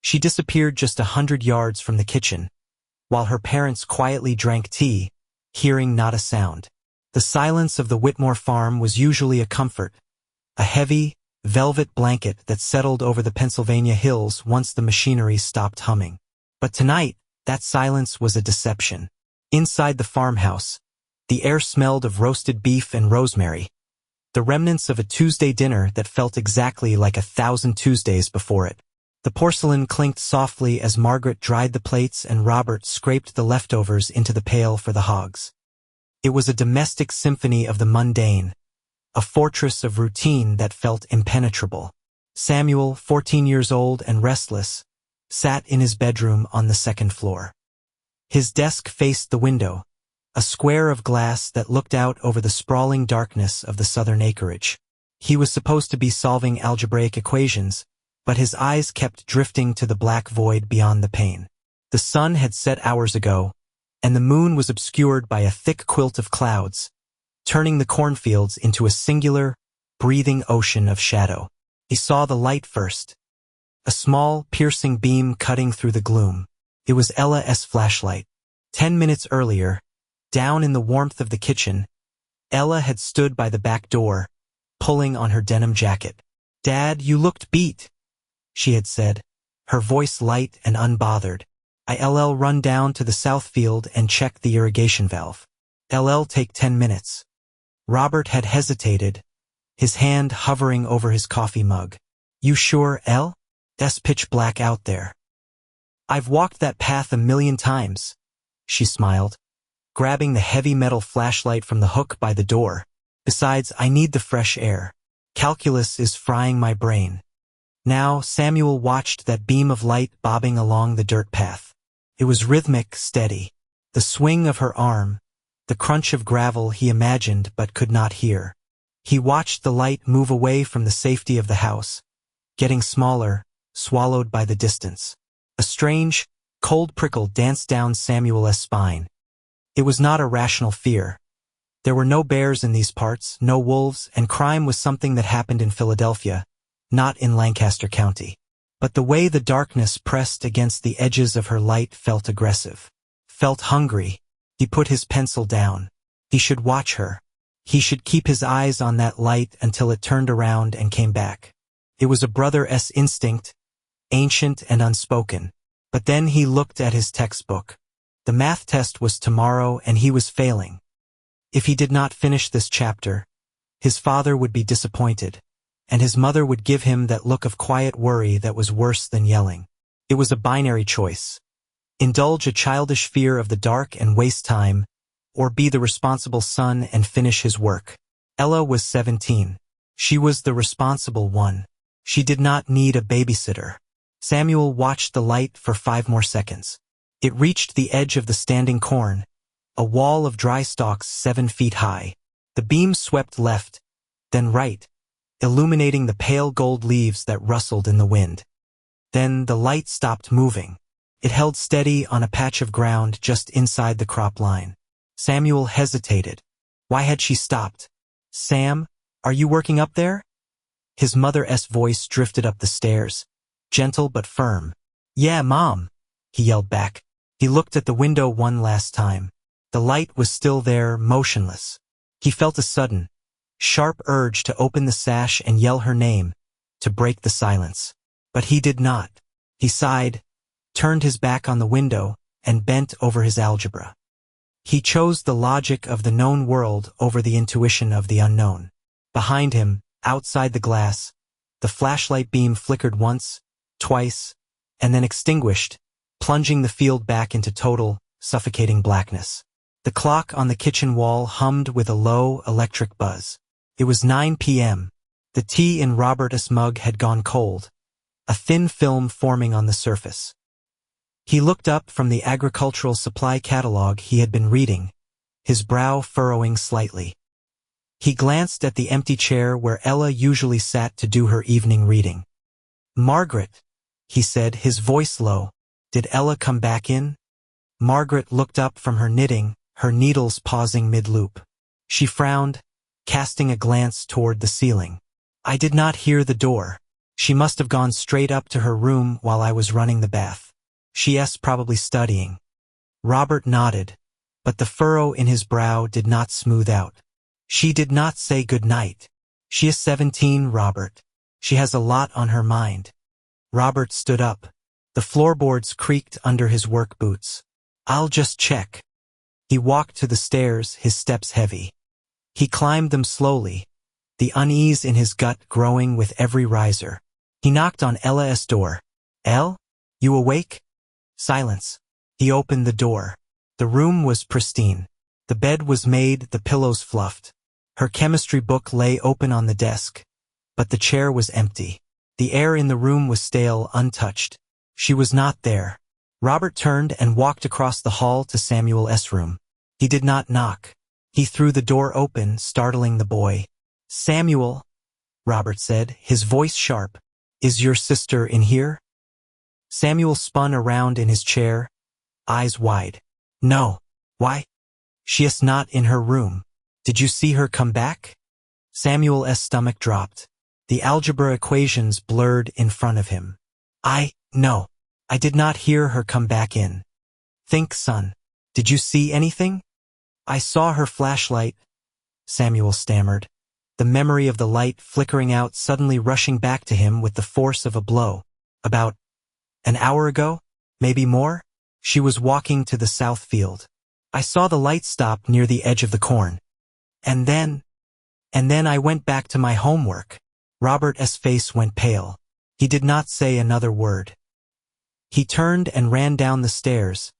She disappeared just 100 yards from the kitchen, while her parents quietly drank tea, hearing not a sound. The silence of the Whitmore farm was usually a comfort, a heavy, velvet blanket that settled over the Pennsylvania hills once the machinery stopped humming. But tonight, that silence was a deception. Inside the farmhouse, the air smelled of roasted beef and rosemary, the remnants of a Tuesday dinner that felt exactly like 1,000 Tuesdays before it. The porcelain clinked softly as Margaret dried the plates and Robert scraped the leftovers into the pail for the hogs. It was a domestic symphony of the mundane, a fortress of routine that felt impenetrable. Samuel, 14 years old and restless, sat in his bedroom on the second floor. His desk faced the window, a square of glass that looked out over the sprawling darkness of the southern acreage. He was supposed to be solving algebraic equations, but his eyes kept drifting to the black void beyond the pane. The sun had set hours ago, and the moon was obscured by a thick quilt of clouds, turning the cornfields into a singular, breathing ocean of shadow. He saw the light first, a small, piercing beam cutting through the gloom. It was Ella's flashlight. 10 minutes earlier, down in the warmth of the kitchen, Ella had stood by the back door, pulling on her denim jacket. "Dad, you looked beat," she had said, her voice light and unbothered. "I'll run down to the south field and check the irrigation valve. I'll take 10 minutes. Robert had hesitated, his hand hovering over his coffee mug. "You sure, Elle? It's pitch black out there." "I've walked that path 1,000,000 times, she smiled, grabbing the heavy metal flashlight from the hook by the door. "Besides, I need the fresh air. Calculus is frying my brain." Now Samuel watched that beam of light bobbing along the dirt path. It was rhythmic, steady. The swing of her arm, the crunch of gravel he imagined but could not hear. He watched the light move away from the safety of the house, getting smaller, swallowed by the distance. A strange, cold prickle danced down Samuel's spine. It was not a rational fear. There were no bears in these parts, no wolves, and crime was something that happened in Philadelphia, not in Lancaster County. But the way the darkness pressed against the edges of her light felt aggressive, felt hungry. He put his pencil down. He should watch her. He should keep his eyes on that light until it turned around and came back. It was a brother's instinct, ancient and unspoken. But then he looked at his textbook. The math test was tomorrow and he was failing. If he did not finish this chapter, his father would be disappointed, and his mother would give him that look of quiet worry that was worse than yelling. It was a binary choice. Indulge a childish fear of the dark and waste time, or be the responsible son and finish his work. Ella was 17. She was the responsible one. She did not need a babysitter. Samuel watched the light for 5 more seconds. It reached the edge of the standing corn, a wall of dry stalks 7 feet high. The beam swept left, then right, illuminating the pale gold leaves that rustled in the wind. Then the light stopped moving. It held steady on a patch of ground just inside the crop line. Samuel hesitated. Why had she stopped? "Sam, are you working up there?" His mother's voice drifted up the stairs, gentle but firm. "Yeah, Mom," he yelled back. He looked at the window one last time. The light was still there, motionless. He felt a sudden, sharp urge to open the sash and yell her name, to break the silence. But he did not. He sighed, turned his back on the window, and bent over his algebra. He chose the logic of the known world over the intuition of the unknown. Behind him, outside the glass, the flashlight beam flickered once, twice, and then extinguished, plunging the field back into total, suffocating blackness. The clock on the kitchen wall hummed with a low, electric buzz. It was 9 p.m. The tea in Robert's mug had gone cold, a thin film forming on the surface. He looked up from the agricultural supply catalog he had been reading, his brow furrowing slightly. He glanced at the empty chair where Ella usually sat to do her evening reading. "Margaret," he said, his voice low. "Did Ella come back in?" Margaret looked up from her knitting, her needles pausing mid-loop. She frowned, casting a glance toward the ceiling. "I did not hear the door." She must have gone straight up to her room while I was running the bath. She's probably studying. Robert nodded, but the furrow in his brow did not smooth out. She did not say good night. She is 17, Robert. She has a lot on her mind. Robert stood up. The floorboards creaked under his work boots. I'll just check. He walked to the stairs, his steps heavy. He climbed them slowly, the unease in his gut growing with every riser. He knocked on Ella's door. Elle? You awake? Silence. He opened the door. The room was pristine. The bed was made, the pillows fluffed. Her chemistry book lay open on the desk, but the chair was empty. The air in the room was stale, untouched. She was not there. Robert turned and walked across the hall to Samuel's room. He did not knock. He threw the door open, startling the boy. Samuel, Robert said, his voice sharp. Is your sister in here? Samuel spun around in his chair, eyes wide. No. Why? She is not in her room. Did you see her come back? Samuel's stomach dropped. The algebra equations blurred in front of him. No. I did not hear her come back in. Think, son. Did you see anything? I saw her flashlight, Samuel stammered, the memory of the light flickering out suddenly rushing back to him with the force of a blow. About an hour ago? Maybe more? She was walking to the south field. I saw the light stop near the edge of the corn. And then I went back to my homework. Robert's face went pale. He did not say another word. He turned and ran down the stairs,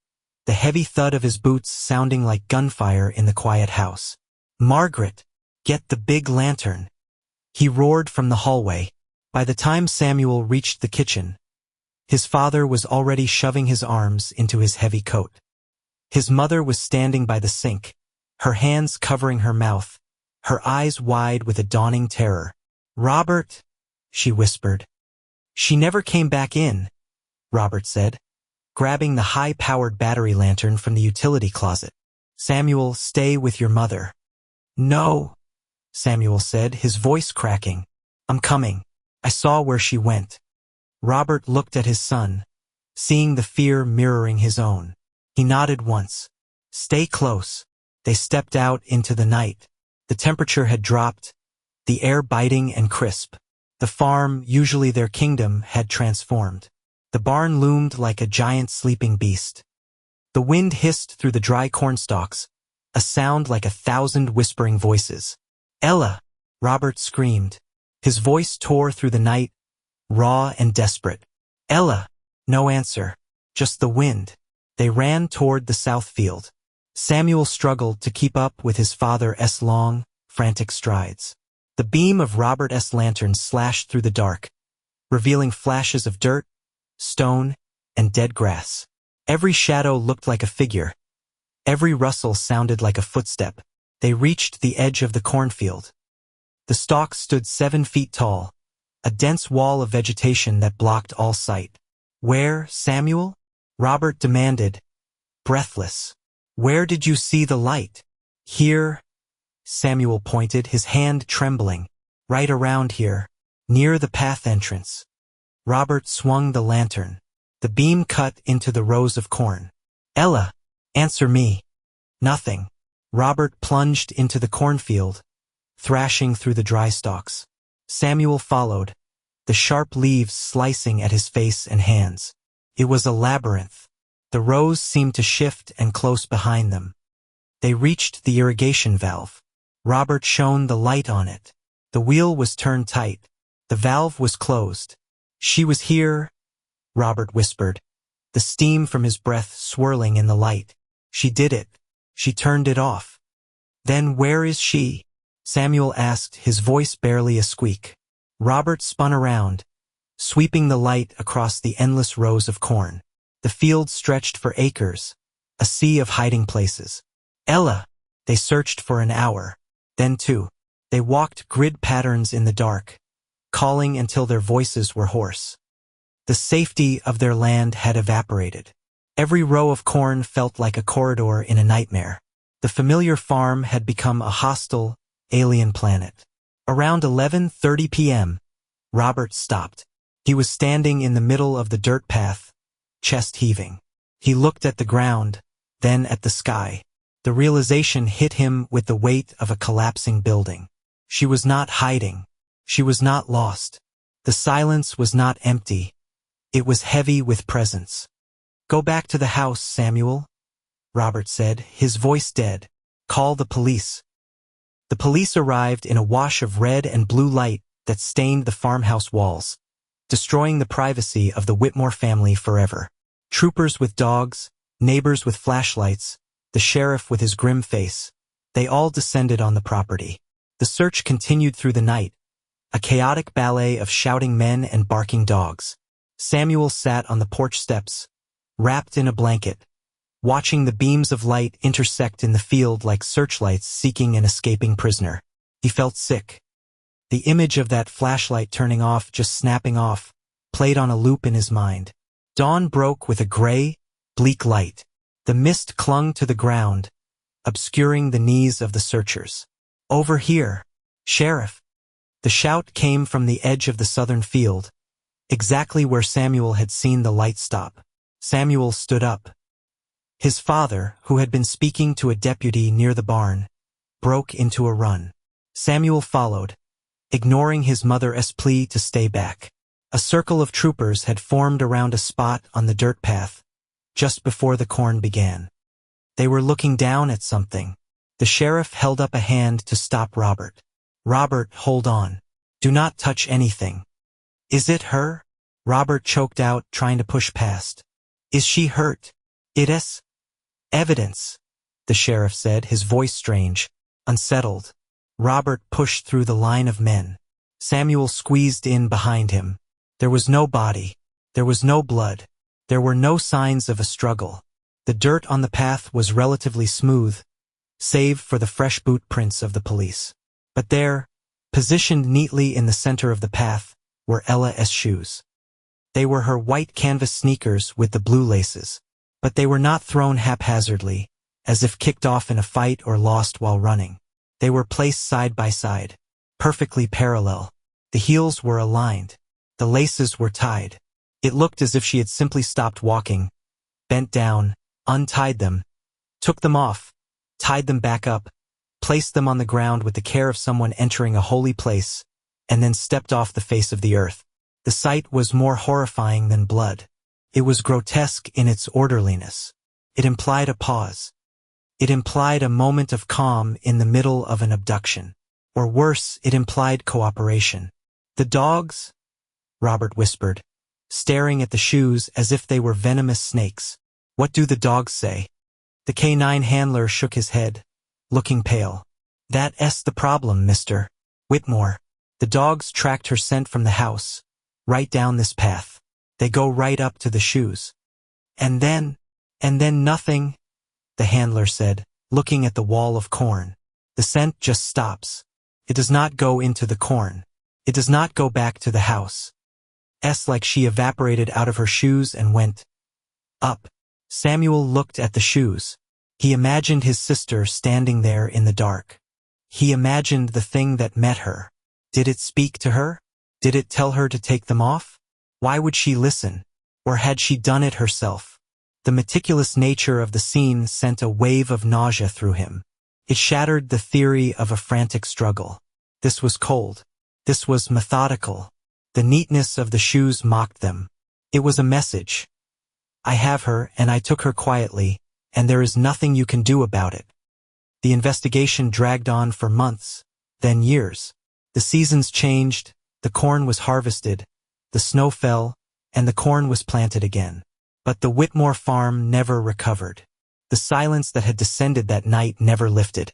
the heavy thud of his boots sounding like gunfire in the quiet house. Margaret, get the big lantern. He roared from the hallway. By the time Samuel reached the kitchen, his father was already shoving his arms into his heavy coat. His mother was standing by the sink, her hands covering her mouth, her eyes wide with a dawning terror. Robert, she whispered. She never came back in, Robert said, grabbing the high-powered battery lantern from the utility closet. Samuel, stay with your mother. No, Samuel said, his voice cracking. I'm coming. I saw where she went. Robert looked at his son, seeing the fear mirroring his own. He nodded once. Stay close. They stepped out into the night. The temperature had dropped, the air biting and crisp. The farm, usually their kingdom, had transformed. The barn loomed like a giant sleeping beast. The wind hissed through the dry cornstalks, a sound like 1,000 whispering voices. Ella! Robert screamed. His voice tore through the night, raw and desperate. Ella! No answer, just the wind. They ran toward the south field. Samuel struggled to keep up with his father's long, frantic strides. The beam of Robert's lantern slashed through the dark, revealing flashes of dirt, stone, and dead grass. Every shadow looked like a figure. Every rustle sounded like a footstep. They reached the edge of the cornfield. The stalks stood 7 feet tall, a dense wall of vegetation that blocked all sight. Where, Samuel? Robert demanded, breathless. Where did you see the light? Here, Samuel pointed, his hand trembling. Right around here, near the path entrance. Robert swung the lantern. The beam cut into the rows of corn. Ella, answer me. Nothing. Robert plunged into the cornfield, thrashing through the dry stalks. Samuel followed, the sharp leaves slicing at his face and hands. It was a labyrinth. The rows seemed to shift and close behind them. They reached the irrigation valve. Robert shone the light on it. The wheel was turned tight. The valve was closed. She was here, Robert whispered, the steam from his breath swirling in the light. She did it. She turned it off. Then where is she? Samuel asked, his voice barely a squeak. Robert spun around, sweeping the light across the endless rows of corn. The field stretched for acres, a sea of hiding places. Ella! They searched for an hour. Then 2. They walked grid patterns in the dark, calling until their voices were hoarse. The safety of their land had evaporated. Every row of corn felt like a corridor in a nightmare. The familiar farm had become a hostile, alien planet. Around 11:30 p.m., Robert stopped. He was standing in the middle of the dirt path, chest heaving. He looked at the ground, then at the sky. The realization hit him with the weight of a collapsing building. She was not hiding. She was not lost. The silence was not empty. It was heavy with presence. "Go back to the house, Samuel," Robert said, his voice dead. "Call the police." The police arrived in a wash of red and blue light that stained the farmhouse walls, destroying the privacy of the Whitmore family forever. Troopers with dogs, neighbors with flashlights, the sheriff with his grim face, they all descended on the property. The search continued through the night, a chaotic ballet of shouting men and barking dogs. Samuel sat on the porch steps, wrapped in a blanket, watching the beams of light intersect in the field like searchlights seeking an escaping prisoner. He felt sick. The image of that flashlight turning off, just snapping off, played on a loop in his mind. Dawn broke with a gray, bleak light. The mist clung to the ground, obscuring the knees of the searchers. "Over here, Sheriff!" The shout came from the edge of the southern field, exactly where Samuel had seen the light stop. Samuel stood up. His father, who had been speaking to a deputy near the barn, broke into a run. Samuel followed, ignoring his mother's plea to stay back. A circle of troopers had formed around a spot on the dirt path, just before the corn began. They were looking down at something. The sheriff held up a hand to stop Robert. "Robert, hold on. Do not touch anything." "Is it her?" Robert choked out, trying to push past. "Is she hurt?" "It is evidence," the sheriff said, his voice strange, unsettled. Robert pushed through the line of men. Samuel squeezed in behind him. There was no body. There was no blood. There were no signs of a struggle. The dirt on the path was relatively smooth, save for the fresh boot prints of the police. But there, positioned neatly in the center of the path, were Ella's shoes. They were her white canvas sneakers with the blue laces. But they were not thrown haphazardly, as if kicked off in a fight or lost while running. They were placed side by side, perfectly parallel. The heels were aligned. The laces were tied. It looked as if she had simply stopped walking, bent down, untied them, took them off, tied them back up, placed them on the ground with the care of someone entering a holy place, and then stepped off the face of the earth. The sight was more horrifying than blood. It was grotesque in its orderliness. It implied a pause. It implied a moment of calm in the middle of an abduction. Or worse, it implied cooperation. "The dogs?" Robert whispered, staring at the shoes as if they were venomous snakes. "What do the dogs say?" The canine handler shook his head, looking pale. "That's the problem, Mr. Whitmore. The dogs tracked her scent from the house, right down this path. They go right up to the shoes. And then nothing," the handler said, looking at the wall of corn. "The scent just stops. It does not go into the corn. It does not go back to the house. It's like she evaporated out of her shoes and went up." Samuel looked at the shoes. He imagined his sister standing there in the dark. He imagined the thing that met her. Did it speak to her? Did it tell her to take them off? Why would she listen? Or had she done it herself? The meticulous nature of the scene sent a wave of nausea through him. It shattered the theory of a frantic struggle. This was cold. This was methodical. The neatness of the shoes mocked them. It was a message. "I have her, and I took her quietly, and there is nothing you can do about it." The investigation dragged on for months, then years. The seasons changed, the corn was harvested, the snow fell, and the corn was planted again. But the Whitmore farm never recovered. The silence that had descended that night never lifted.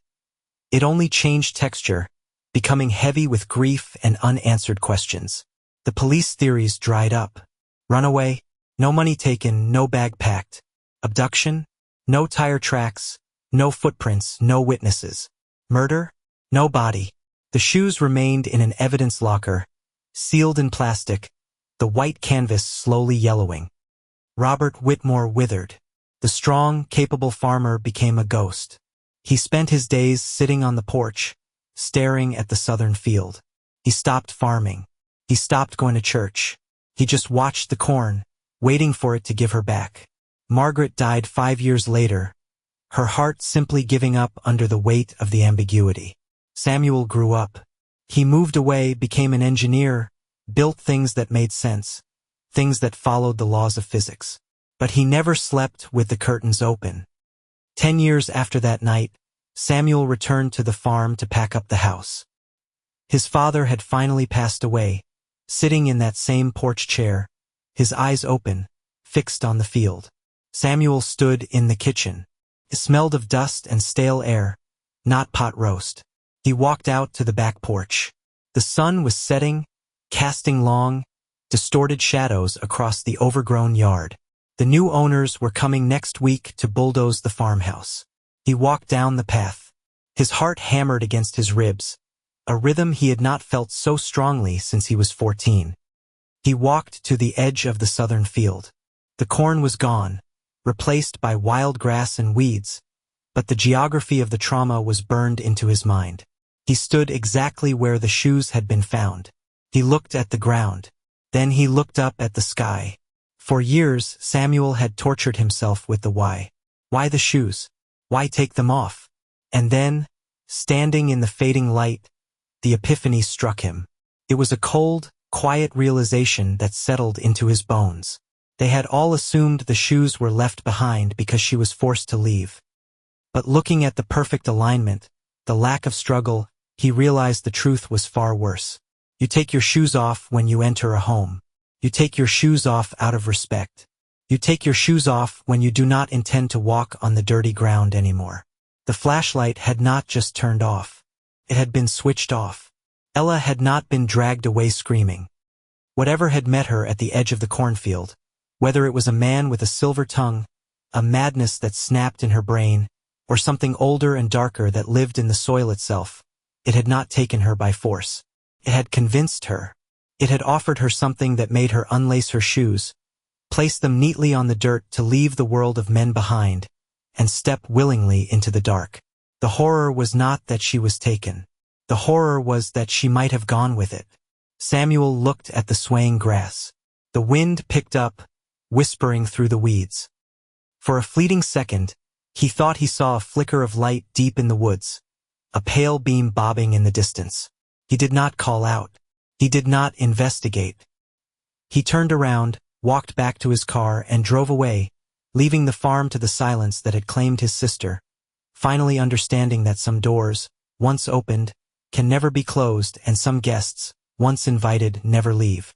It only changed texture, becoming heavy with grief and unanswered questions. The police theories dried up. Runaway? No money taken, no bag packed. Abduction? No tire tracks, no footprints, no witnesses. Murder? No body. The shoes remained in an evidence locker, sealed in plastic, the white canvas slowly yellowing. Robert Whitmore withered. The strong, capable farmer became a ghost. He spent his days sitting on the porch, staring at the southern field. He stopped farming. He stopped going to church. He just watched the corn, waiting for it to give her back. Margaret died 5 years later, her heart simply giving up under the weight of the ambiguity. Samuel grew up. He moved away, became an engineer, built things that made sense, things that followed the laws of physics. But he never slept with the curtains open. 10 years after that night, Samuel returned to the farm to pack up the house. His father had finally passed away, sitting in that same porch chair, his eyes open, fixed on the field. Samuel stood in the kitchen. It smelled of dust and stale air, not pot roast. He walked out to the back porch. The sun was setting, casting long, distorted shadows across the overgrown yard. The new owners were coming next week to bulldoze the farmhouse. He walked down the path. His heart hammered against his ribs, a rhythm he had not felt so strongly since he was 14. He walked to the edge of the southern field. The corn was gone, replaced by wild grass and weeds, but the geography of the trauma was burned into his mind. He stood exactly where the shoes had been found. He looked at the ground. Then he looked up at the sky. For years, Samuel had tortured himself with the why. Why the shoes? Why take them off? And then, standing in the fading light, the epiphany struck him. It was a cold, quiet realization that settled into his bones. They had all assumed the shoes were left behind because she was forced to leave. But looking at the perfect alignment, the lack of struggle, he realized the truth was far worse. You take your shoes off when you enter a home. You take your shoes off out of respect. You take your shoes off when you do not intend to walk on the dirty ground anymore. The flashlight had not just turned off. It had been switched off. Ella had not been dragged away screaming. Whatever had met her at the edge of the cornfield, whether it was a man with a silver tongue, a madness that snapped in her brain, or something older and darker that lived in the soil itself, it had not taken her by force. It had convinced her. It had offered her something that made her unlace her shoes, place them neatly on the dirt to leave the world of men behind, and step willingly into the dark. The horror was not that she was taken. The horror was that she might have gone with it. Samuel looked at the swaying grass. The wind picked up, whispering through the weeds. For a fleeting second, he thought he saw a flicker of light deep in the woods, a pale beam bobbing in the distance. He did not call out. He did not investigate. He turned around, walked back to his car, and drove away, leaving the farm to the silence that had claimed his sister, finally understanding that some doors, once opened, can never be closed, and some guests, once invited, never leave.